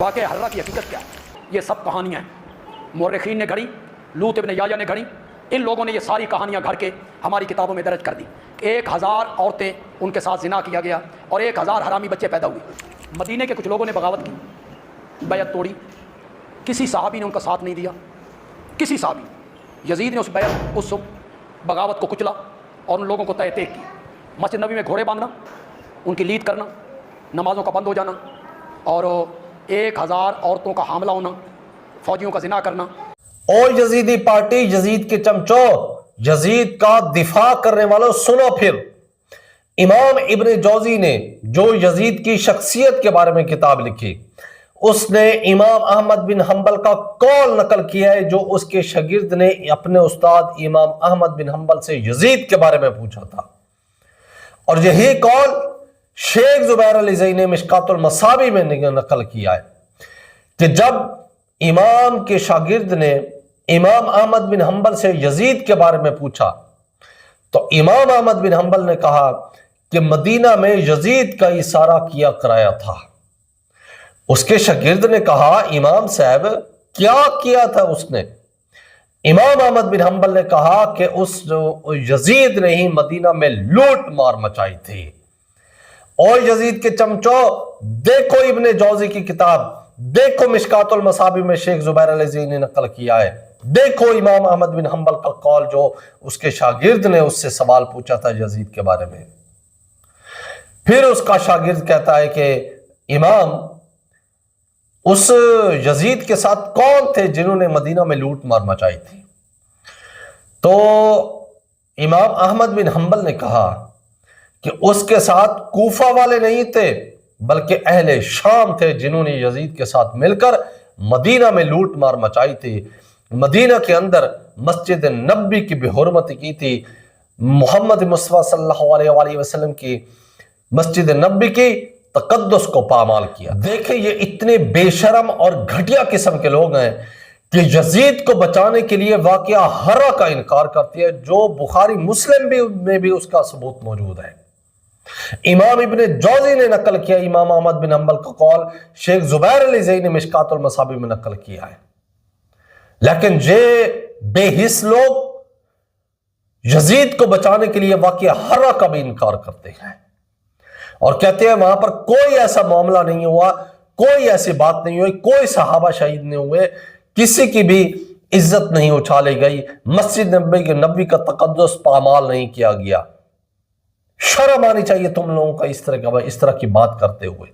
واقعہ حرہ کی حقیقت کیا ہے؟ یہ سب کہانیاں ہیں، مورخین نے گھڑی، لوط ابن یحییٰ نے گھڑی، ان لوگوں نے یہ ساری کہانیاں گھڑ کے ہماری کتابوں میں درج کر دی۔ 1000 عورتیں ان کے ساتھ زنا کیا گیا اور 1000 حرامی بچے پیدا ہوئے۔ مدینے کے کچھ لوگوں نے بغاوت کی، بیعت توڑی، کسی صحابی نے ان کا ساتھ نہیں دیا، کسی صحابی۔ یزید نے اس بغاوت کو کچلا اور ان لوگوں کو تہ کی۔ مسجد نبی میں گھوڑے باندھنا، ان کی لید کرنا، نمازوں کا بند ہو جانا اور 1000 عورتوں کا حاملہ ہونا، فوجیوں کا زنا کرنا۔ اور یزیدی پارٹی، یزید کے چمچوں، یزید کا دفاع کرنے والوں، سنو پھر امام ابن جوزی نے جو یزید کی شخصیت کے بارے میں کتاب لکھی، اس نے امام احمد بن حنبل کا قول نقل کیا ہے جو اس کے شاگرد نے اپنے استاد امام احمد بن حنبل سے یزید کے بارے میں پوچھا تھا، اور یہی قول شیخ زبیر علی زئی نے مشکات المصابیح میں نقل کیا ہے کہ جب امام کے شاگرد نے امام احمد بن حنبل سے یزید کے بارے میں پوچھا تو امام احمد بن حنبل نے کہا کہ مدینہ میں یزید کا اشارہ کیا کرایا تھا۔ اس کے شاگرد نے کہا امام صاحب کیا کیا تھا اس نے؟ امام احمد بن حنبل نے کہا کہ اس یزید نے ہی مدینہ میں لوٹ مار مچائی تھی۔ اور یزید کے چمچوں، دیکھو ابن جوزی کی کتاب، دیکھو مشکات المصابیح میں شیخ زبیر علی زئی نے نقل کیا ہے، دیکھو امام احمد بن حنبل کا قول جو اس کے شاگرد نے اس سے سوال پوچھا تھا یزید کے بارے میں۔ پھر اس کا شاگرد کہتا ہے کہ امام، اس یزید کے ساتھ کون تھے جنہوں نے مدینہ میں لوٹ مار مچائی تھی؟ تو امام احمد بن حنبل نے کہا کہ اس کے ساتھ کوفہ والے نہیں تھے بلکہ اہل شام تھے جنہوں نے یزید کے ساتھ مل کر مدینہ میں لوٹ مار مچائی تھی، مدینہ کے اندر مسجد نبی کی بے حرمتی کی تھی، محمد مصطفیٰ صلی اللہ علیہ وآلہ وسلم کی مسجد نبی کی تقدس کو پامال کیا۔ دیکھیں یہ اتنے بے شرم اور گھٹیا قسم کے لوگ ہیں کہ یزید کو بچانے کے لیے واقعہ حرہ کا انکار کرتی ہے جو بخاری مسلم میں بھی اس کا ثبوت موجود ہے۔ امام ابن جوزی نے نقل کیا امام احمد بن حنبل کا قول، شیخ زبیر علی زئی نے مشکات المصابیح میں نقل کیا ہے، لیکن یہ بے حس لوگ یزید کو بچانے کے لیے واقعہ حرہ کا بھی انکار کرتے ہیں اور کہتے ہیں وہاں پر کوئی ایسا معاملہ نہیں ہوا، کوئی ایسی بات نہیں ہوئی، کوئی صحابہ شہید نہیں ہوئے، کسی کی بھی عزت نہیں اچھالی گئی، مسجد نبی کا تقدس پامال نہیں کیا گیا۔ شرم آنی چاہیے تم لوگوں کا اس طرح کی بات کرتے ہوئے۔